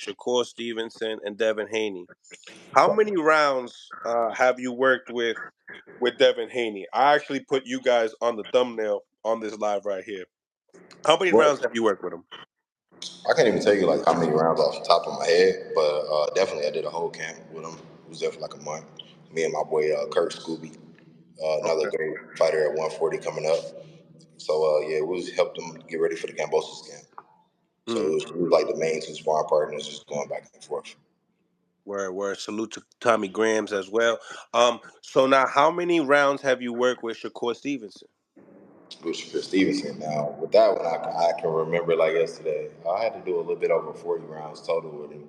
Shakur Stevenson, and Devin Haney. How many rounds have you worked with Devin Haney? I actually put you guys on the thumbnail on this live right here. How many What? rounds have you worked with him? I can't even tell you like how many rounds off the top of my head, but definitely I did a whole camp with him. It was there for like a month. Me and my boy Kurt Scooby, another Okay. great fighter at 140 coming up. So yeah, we was helped him get ready for the Cambosos camp. So Mm. we was like the main two sparring partners, just going back and forth. Where salute to Tommy Grams as well. So now how many rounds have you worked with Shakur Stevenson? For Stevenson. Now with that one, I can remember like yesterday. I had to do a little bit over 40 rounds total with him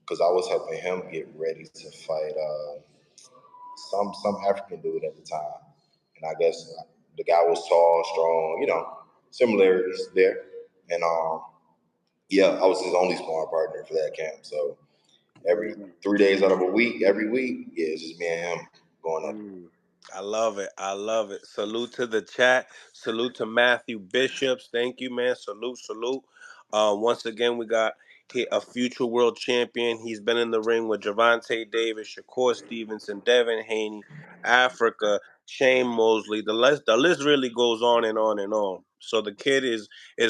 because I was helping him get ready to fight some African dude at the time, and I guess the guy was tall, strong, similarities there, and yeah, I was his only sparring partner for that camp. So every Mm. 3 days out of a week, every week, yeah, it's just me and him going up. Mm. I love it. I love it. Salute to the chat. Salute to Matthew Bishops. Thank you, man. Salute, salute. Once again, we got a future world champion. He's been in the ring with Gervonta Davis, Shakur Stevenson, Devin Haney, Africa, Shane Mosley. The list really goes on and on and on. So the kid is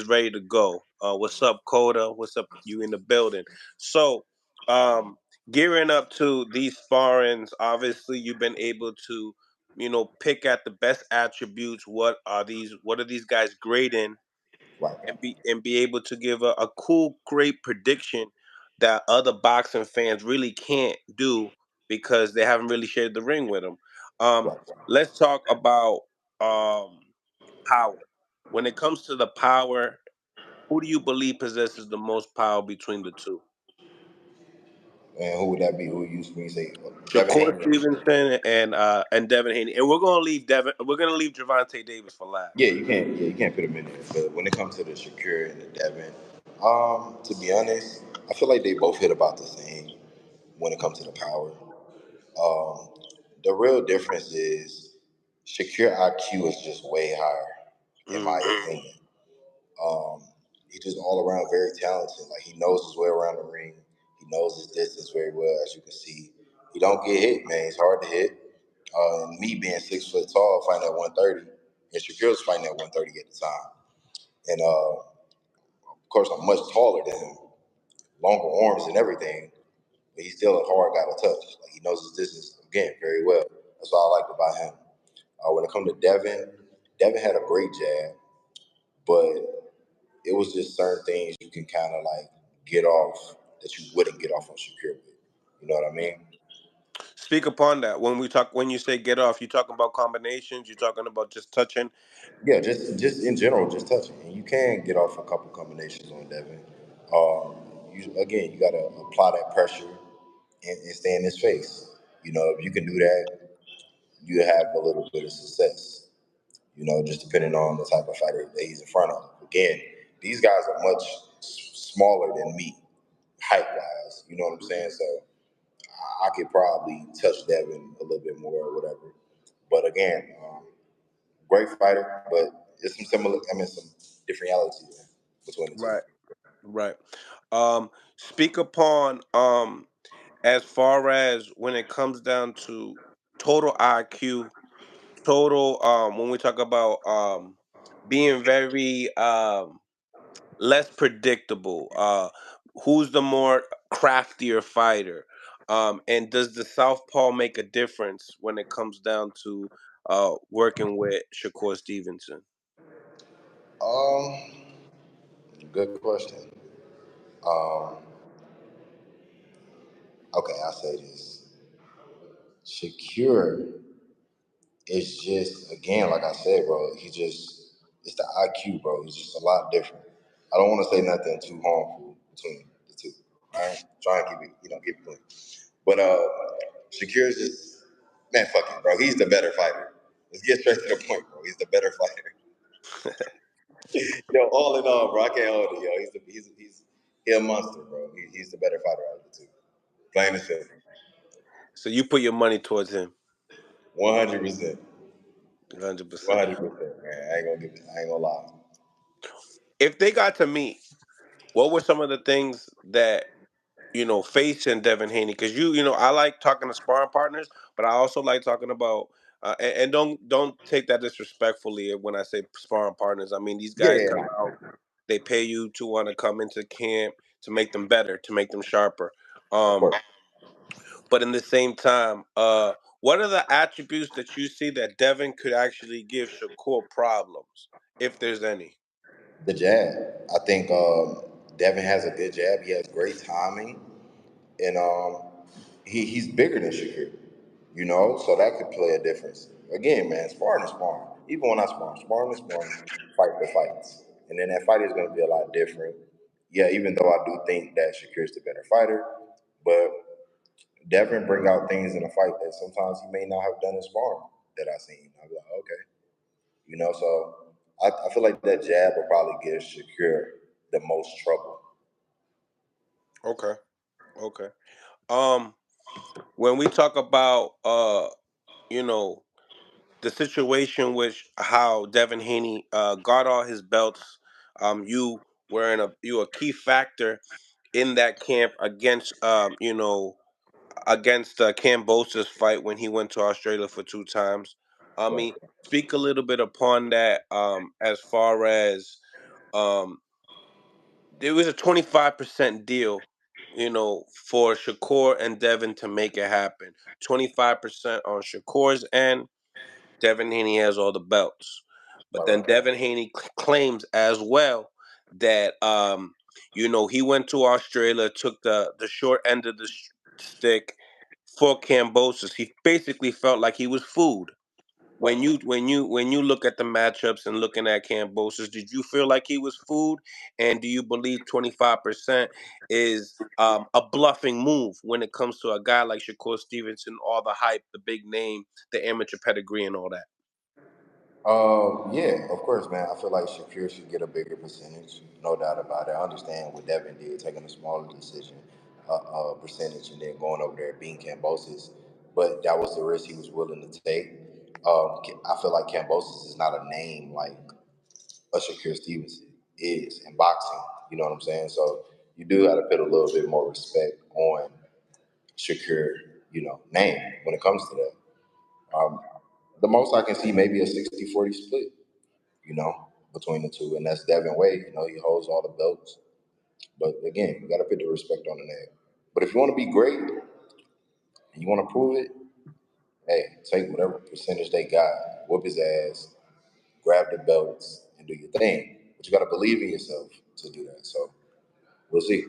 ready to go. What's up, Coda? What's up? You in the building? So, um, gearing up to these sparrings, obviously you've been able to, pick at the best attributes. What are these guys great in, Right, and be able to give a cool, great prediction that other boxing fans really can't do because they haven't really shared the ring with them. Um, right. let's talk about um, power. When it comes to the power, who do you believe possesses the most power between the two? And who would that be? Who used me say Devin Shakur Haney? Stevenson and Devin Haney, and we're gonna leave Devin. We're gonna leave Gervonta Davis for last. Yeah, you can't. Yeah, you can't put him in there. But when it comes to the Shakur and the Devin, to be honest, I feel like they both hit about the same when it comes to the power. Um, the real difference is Shakur IQ is just way higher, in my Mm. opinion. Um, he's just all around very talented. Like he knows his way around the ring. He knows his distance very well, as you can see. He don't get hit, man. He's hard to hit. And me being 6 foot tall, fighting at 130, and Shakur's fighting at 130 at the time. And of course, I'm much taller than him, longer arms and everything. But he's still a hard guy to touch. Like he knows his distance again very well. That's what I liked about him. When it comes to Devin, Devin had a great jab, but it was just certain things you can kind of like get off that you wouldn't get off on Shakur with. You know what I mean? Speak upon that. When you say get off, you talking about combinations. You talking about just touching. Yeah, just in general, just touching. And you can get off a couple combinations on Devin. You got to apply that pressure and stay in his face. If you can do that, you have a little bit of success. Just depending on the type of fighter that he's in front of. Again, these guys are much smaller than me, height wise. You know what I'm saying? Mhm. So I could probably touch Devin a little bit more or whatever. But again, great fighter, but there's some different realities there between the two. Right, right. Speak upon as far as when it comes down to total IQ, total. When we talk about being very less predictable. Who's the more craftier fighter? And does the southpaw make a difference when it comes down to working with Shakur Stevenson? Um, Good question. Um, okay, I'll say this. Shakur is just again, like I said, bro. It's the IQ, bro. It's just a lot different. I don't want to say nothing too harmful between the two. All right, try and keep it clean. But Shakur's just man, fuck it, bro. He's the better fighter. Let's get straight to the point, bro. He's the better fighter. Yo, all in all, bro, I can't hold it, yo. He's a monster, bro. He's the better fighter out of the two. Plain and simple. So you put your money towards him, 100%. 100%. 100%, man. I ain't gonna lie. If they got to meet, what were some of the things that facing Devin Haney, because I like talking to sparring partners, but I also like talking about and don't take that disrespectfully when I say sparring partners. I mean, these Yeah, guys come yeah, out, they pay you to want to come into camp to make them better, to make them sharper. of Um, course. but in the same time, what are the attributes that you see that Devin could actually give Shakur problems, if there's any? The jab. I think Devin has a good jab. He has great timing, and he's bigger than Shakur. So that could play a difference. Again, man, sparring is sparring. Even when I sparring is sparring, fight for fights, and then that fight is going to be a lot different. Yeah, even though I do think that Shakir's the better fighter, but Devin bring out things in a fight that sometimes he may not have done in sparring that I seen. I'll be like, okay, so I feel like that jab will probably give Shakur the most trouble. Okay, okay. Um, when we talk about you know, the situation which how Devin Haney got all his belts, you a key factor in that camp against against Cambosa's fight when he went to Australia for 2 times. I Right. mean, speak a little bit upon that. As far as um, there was a 25% deal, for Shakur and Devin to make it happen. 25% on Shakur's end. Devin Haney has all the belts, but Right, then right. Devin Haney claims as well that he went to Australia, took the short end of the stick for Cambosis. He basically felt like he was food. Right. When you look at the matchups and looking at Cambosis, did you feel like he was food? And do you believe 25% is a bluffing move when it comes to a guy like Shakur Stevenson, all the hype, the big name, the amateur pedigree, and all that? Yeah, of course, man. I feel like Shakir should get a bigger percentage, no doubt about it. I understand what Devin did, taking a smaller decision, percentage, and then going over there beating Cambosis, but that was the risk he was willing to take. I feel like Cambosis is not a name like a Shakur Stevenson is in boxing. You know what I'm saying? So you do got to put a little bit more respect on Shakur, name when it comes to that. The most I can see maybe a 60-40 split, between the two. And that's Devin Wade. He holds all the belts. But again, you got to put the respect on the name. But if you want to be great and you want to prove it, hey, take whatever percentage they got, whoop his ass, grab the belts, and do your thing. But you got to believe in yourself to do that. So we'll see.